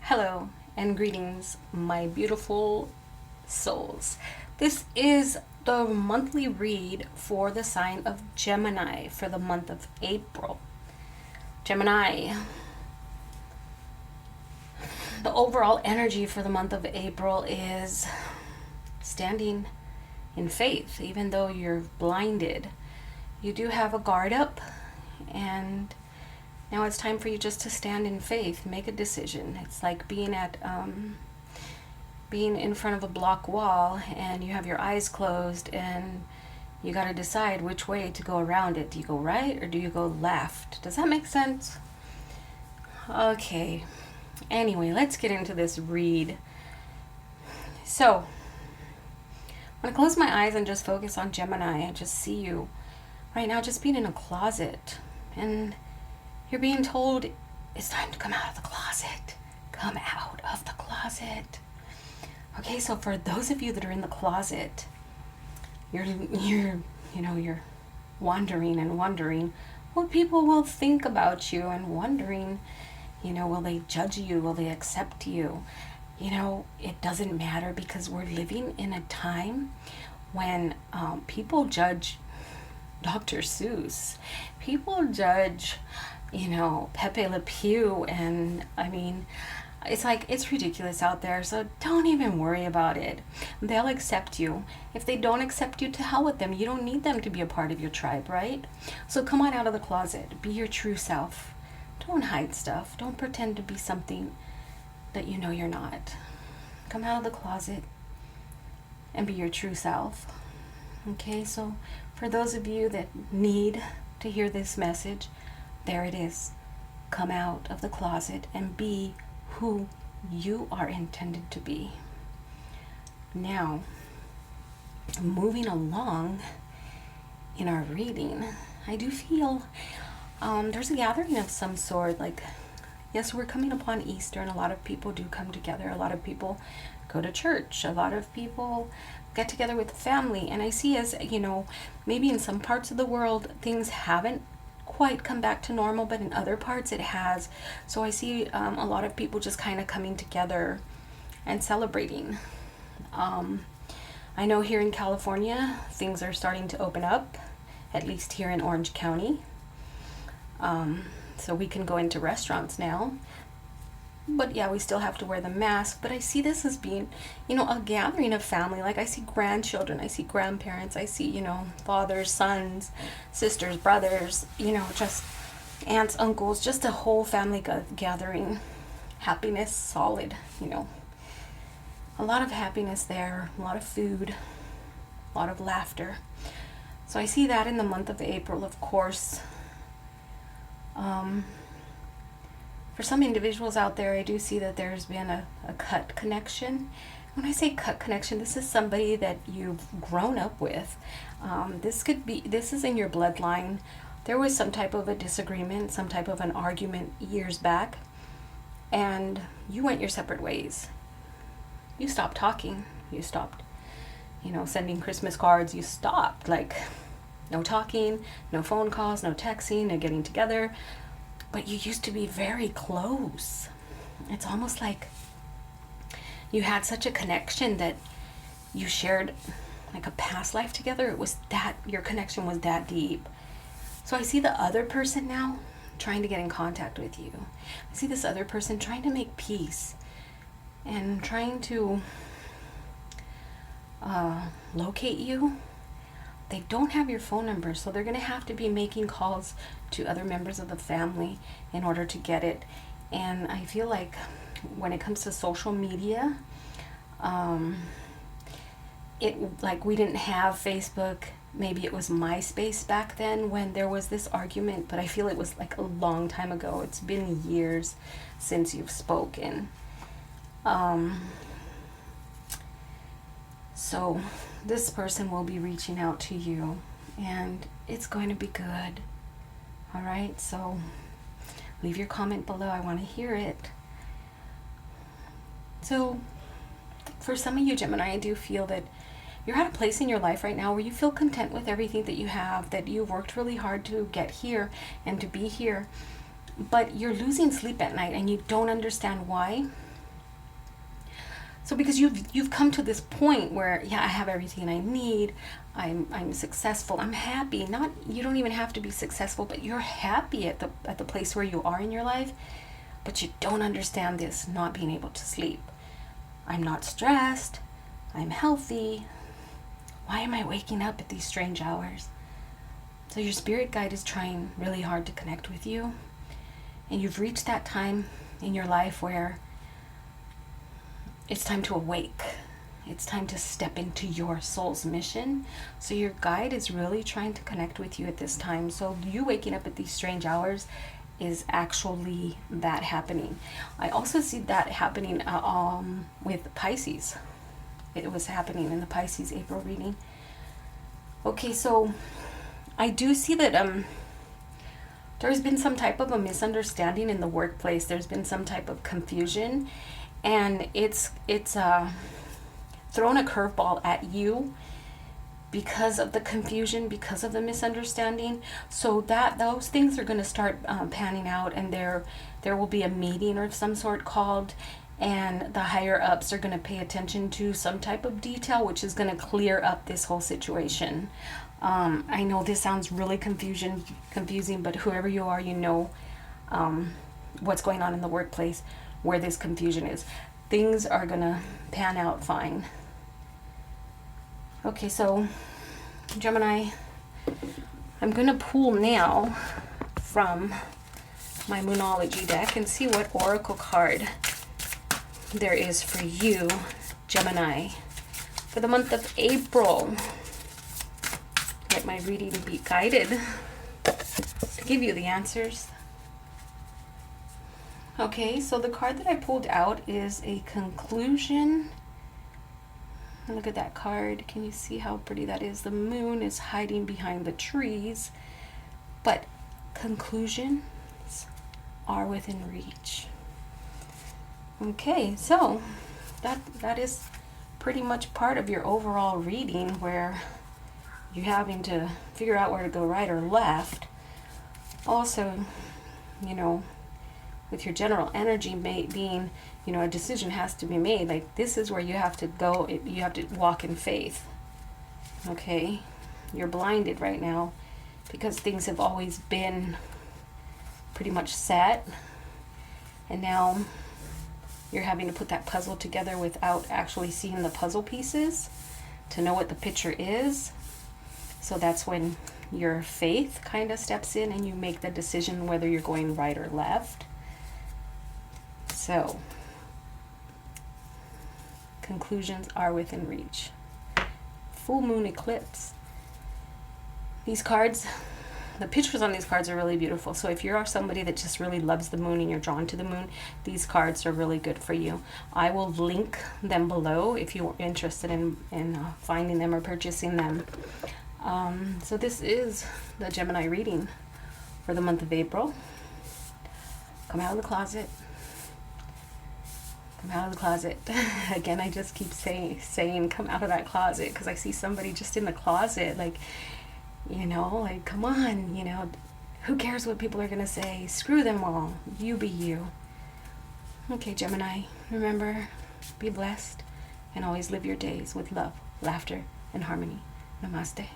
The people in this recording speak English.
Hello and greetings, my beautiful souls. This is the monthly read for the sign of Gemini for the month of April. Gemini, the overall energy for the month of April is standing in faith, even though you're blinded. You do have a guard up, and now it's time for you just to stand in faith, make a decision. It's like being in front of a block wall and you have your eyes closed and you got to decide which way to go around it. Do you go right or do you go left? Does that make sense? Okay. Anyway, let's get into this read. So, when I close my eyes and just focus on Gemini, I just see you right now just being in a closet, and you're being told it's time to come out of the closet. Come out of the closet. Okay, so for those of you that are in the closet, you're wondering and wondering what people will think about you, and wondering, will they judge you? Will they accept you? It doesn't matter, because we're living in a time when people judge Dr. Seuss. People judge, Pepe Le Pew, and it's ridiculous out there, so don't even worry about it. They'll accept you. If they don't accept you, to hell with them. You don't need them to be a part of your tribe, right? So come on out of the closet. Be your true self. Don't hide stuff. Don't pretend to be something that you're not. Come out of the closet and be your true self. Okay, so for those of you that need to hear this message, there it is. Come out of the closet and be who you are intended to be. Now, moving along in our reading, I do feel there's a gathering of some sort. Yes, we're coming upon Easter, and a lot of people do come together. A lot of people go to church. A lot of people get together with family. And I see, as maybe in some parts of the world, things haven't quite come back to normal, but in other parts it has. So I see a lot of people just kind of coming together and celebrating. I know here in California, things are starting to open up, at least here in Orange County. So we can go into restaurants now. But yeah, we still have to wear the mask. But I see this as being, a gathering of family. Like, I see grandchildren, I see grandparents, I see, fathers, sons, sisters, brothers, just aunts, uncles, just a whole family gathering. Happiness, solid, a lot of happiness there, a lot of food, a lot of laughter. So I see that in the month of April, of course. For some individuals out there, I do see that there's been a cut connection. When I say cut connection, this is somebody that you've grown up with. This is in your bloodline. There was some type of a disagreement, some type of an argument years back, and you went your separate ways. You stopped talking. You stopped, sending Christmas cards. You stopped, no talking, no phone calls, no texting, no getting together. But you used to be very close. It's almost like you had such a connection that you shared like a past life together. It was that your connection was that deep. So I see the other person now trying to get in contact with you. I see this other person trying to make peace and trying to locate you. They don't have your phone number, so they're going to have to be making calls to other members of the family in order to get it. And I feel like when it comes to social media, we didn't have Facebook. Maybe it was MySpace back then when there was this argument, but I feel it was like a long time ago. It's been years since you've spoken. So this person will be reaching out to you, and it's going to be good. All right, so leave your comment below. I want to hear it. So for some of you, Gemini, I do feel that you're at a place in your life right now where you feel content with everything that you have, that you've worked really hard to get here and to be here, but you're losing sleep at night and you don't understand why. So because you've come to this point where, yeah, I have everything I need, I'm successful, I'm happy. Not, you don't even have to be successful, but you're happy at the place where you are in your life, but you don't understand this not being able to sleep. I'm not stressed, I'm healthy. Why am I waking up at these strange hours? So your spirit guide is trying really hard to connect with you, and you've reached that time in your life where it's time to awake. It's time to step into your soul's mission. So your guide is really trying to connect with you at this time. So you waking up at these strange hours is actually that happening. I also see that happening with Pisces. It was happening in the Pisces April reading. Okay, so I do see that there's been some type of a misunderstanding in the workplace. There's been some type of confusion, and it's thrown a curveball at you because of the confusion, because of the misunderstanding. So that those things are going to start panning out, and there will be a meeting of some sort called, and the higher ups are going to pay attention to some type of detail, which is going to clear up this whole situation. I know this sounds really confusing, but whoever you are, you know what's going on in the workplace, where this confusion is. Things are going to pan out fine. Okay, so Gemini, I'm going to pull now from my Moonology deck and see what oracle card there is for you, Gemini, for the month of April. Let my reading be guided to give you the answers. Okay, so the card that I pulled out is a conclusion. Look at that card. Can you see how pretty that is? The moon is hiding behind the trees, but conclusions are within reach. Okay, so that is pretty much part of your overall reading, where you're having to figure out where to go right or left. Also, you know, with your general energy being, you know, a decision has to be made. Like, this is where you have to go. You have to walk in faith. Okay? You're blinded right now because things have always been pretty much set. And now you're having to put that puzzle together without actually seeing the puzzle pieces to know what the picture is. So that's when your faith kind of steps in and you make the decision whether you're going right or left. So, conclusions are within reach. Full moon eclipse. These cards, the pictures on these cards are really beautiful. So if you're somebody that just really loves the moon and you're drawn to the moon, these cards are really good for you. I will link them below if you're interested in finding them or purchasing them. So this is the Gemini reading for the month of April. Come out of the closet. Come out of the closet. Again, I just keep saying come out of that closet, because I see somebody just in the closet, like, you know, like, come on, you know, who cares what people are going to say? Screw them all. You be you. Okay, Gemini, remember, be blessed and always live your days with love, laughter, and harmony. Namaste.